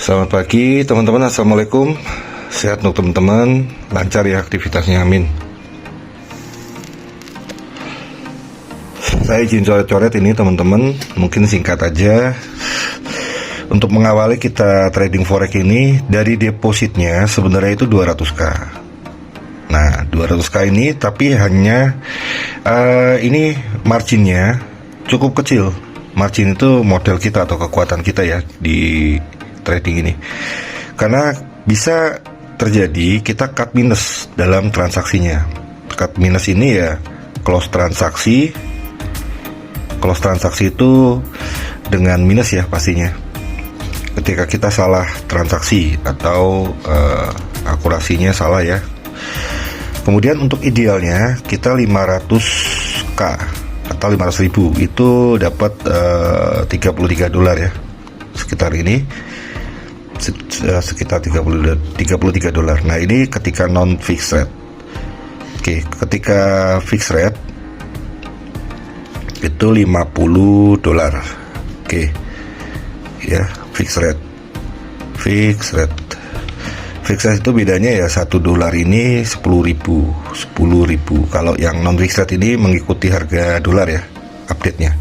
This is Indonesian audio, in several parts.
Selamat pagi teman-teman, assalamualaikum. Sehat untuk teman-teman, lancar ya aktivitasnya, amin. Saya izin coret-coret ini teman-teman, mungkin singkat aja. Untuk mengawali kita trading forex ini, dari depositnya sebenarnya itu 200k. Nah 200k ini tapi hanya ini marginnya cukup kecil. Margin itu model kita atau kekuatan kita ya di trading ini, karena bisa terjadi kita cut minus dalam transaksinya. Cut minus ini ya close transaksi itu dengan minus ya pastinya, ketika kita salah transaksi atau akurasinya salah ya. Kemudian untuk idealnya kita 500k atau 500.000 itu dapat $33 ya, sekitar ini sekitar $33. Nah ini ketika non fixed rate. Oke, ketika fixed rate itu $50. Oke ya, fixed rate itu bedanya ya $1 ini 10.000. Kalau yang non fixed rate ini mengikuti harga dolar ya, update nya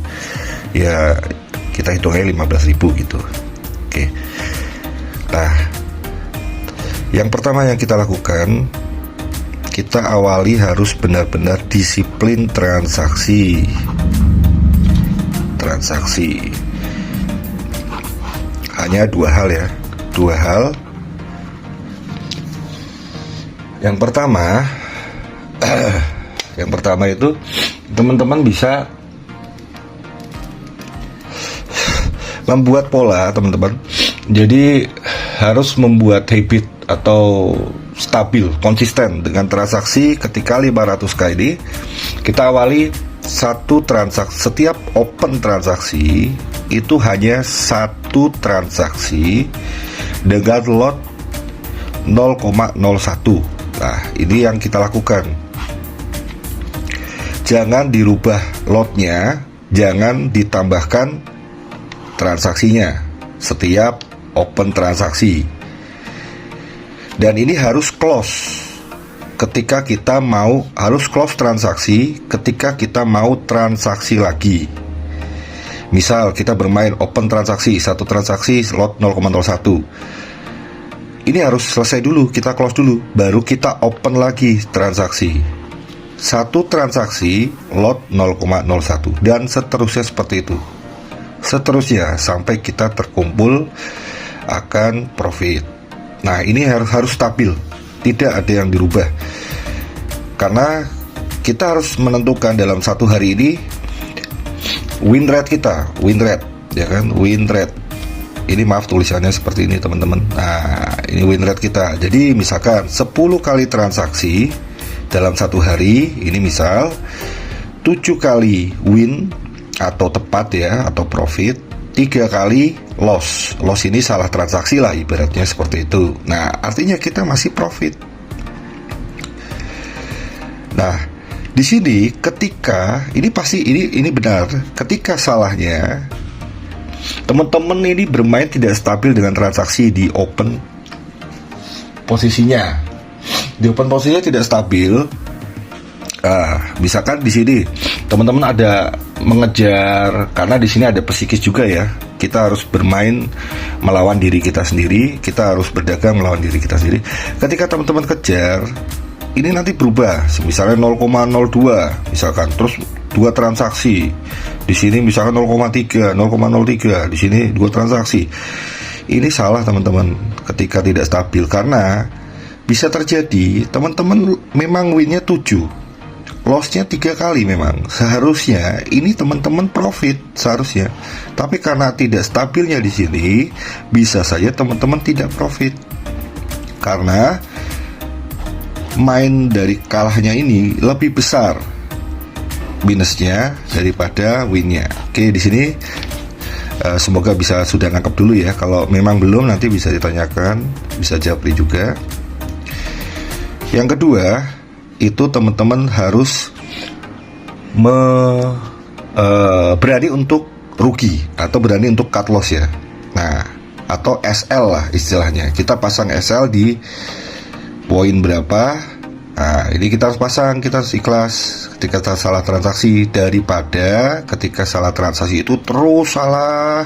ya kita hitungnya 15.000 gitu. Oke. Nah, yang pertama yang kita lakukan, kita awali harus benar-benar disiplin transaksi. Hanya dua hal ya, Yang pertama itu teman-teman bisa membuat pola teman-teman. Jadi harus membuat habit atau stabil, konsisten dengan transaksi. Ketika 500k ini kita awali satu transaksi, setiap open transaksi itu hanya satu transaksi dengan lot 0,01. Nah ini yang kita lakukan, jangan dirubah lotnya, jangan ditambahkan transaksinya setiap open transaksi. Dan ini harus close ketika kita mau, harus close transaksi ketika kita mau transaksi lagi. Misal kita bermain open transaksi, satu transaksi lot 0,01, ini harus selesai dulu, kita close dulu, baru kita open lagi transaksi. Satu transaksi lot 0,01 dan seterusnya seperti itu. Seterusnya sampai kita terkumpul akan profit. Nah ini harus stabil, tidak ada yang dirubah, karena kita harus menentukan dalam satu hari ini win rate kita, ya kan, win rate. Ini maaf tulisannya seperti ini teman-teman. Nah ini win rate kita. Jadi misalkan 10 kali transaksi dalam satu hari, ini misal 7 kali win atau tepat ya, atau profit, 3 kali loss. Loss ini salah transaksi lah ibaratnya seperti itu. Nah artinya kita masih profit. Nah di sini ketika ini pasti ini benar, ketika salahnya teman-teman ini bermain tidak stabil dengan transaksi di open posisinya. Di open posisinya tidak stabil. Misalkan di sini teman-teman ada mengejar, karena di sini ada psikis juga ya. Kita harus bermain melawan diri kita sendiri, kita harus berdagang melawan diri kita sendiri. Ketika teman-teman kejar, ini nanti berubah. Misalnya 0,02 misalkan, terus 2 transaksi. Di sini misalkan 0,3, di sini 2 transaksi. Ini salah teman-teman ketika tidak stabil, karena bisa terjadi teman-teman memang winnya 7, lossnya 3 kali. Memang seharusnya ini teman-teman profit seharusnya, tapi karena tidak stabilnya di sini, bisa saja teman-teman tidak profit, karena main dari kalahnya ini lebih besar minusnya daripada winnya. Oke, di sini semoga bisa sudah nangkep dulu ya. Kalau memang belum, nanti bisa ditanyakan, bisa japri juga. Yang kedua itu teman-teman harus berani untuk rugi atau berani untuk cut loss ya. Nah atau SL lah istilahnya. Kita pasang SL di poin berapa. Nah, ini kita harus pasang, kita harus ikhlas ketika kita salah transaksi, daripada ketika salah transaksi itu terus salah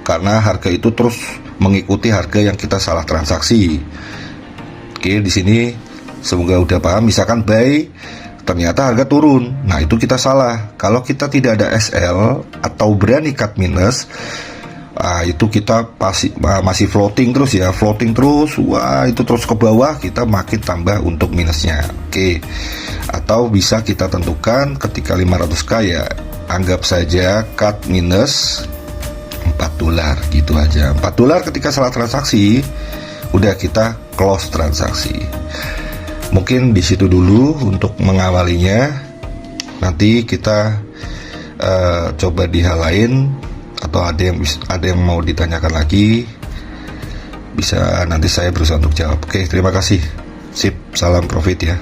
karena harga itu terus mengikuti harga yang kita salah transaksi. Oke, di sini semoga udah paham. Misalkan buy, ternyata harga turun, nah itu kita salah. Kalau kita tidak ada SL atau berani cut minus, itu kita masih floating terus ya, floating terus, wah itu terus ke bawah, kita makin tambah untuk minusnya. Oke, atau bisa kita tentukan ketika 500k ya, anggap saja cut minus $4 gitu aja. $4 ketika salah transaksi, udah kita close transaksi. Mungkin di situ dulu untuk mengawalinya. Nanti kita coba di hal lain, atau ada yang mau ditanyakan lagi, bisa nanti saya berusaha untuk jawab. Oke, terima kasih. Sip, salam profit ya.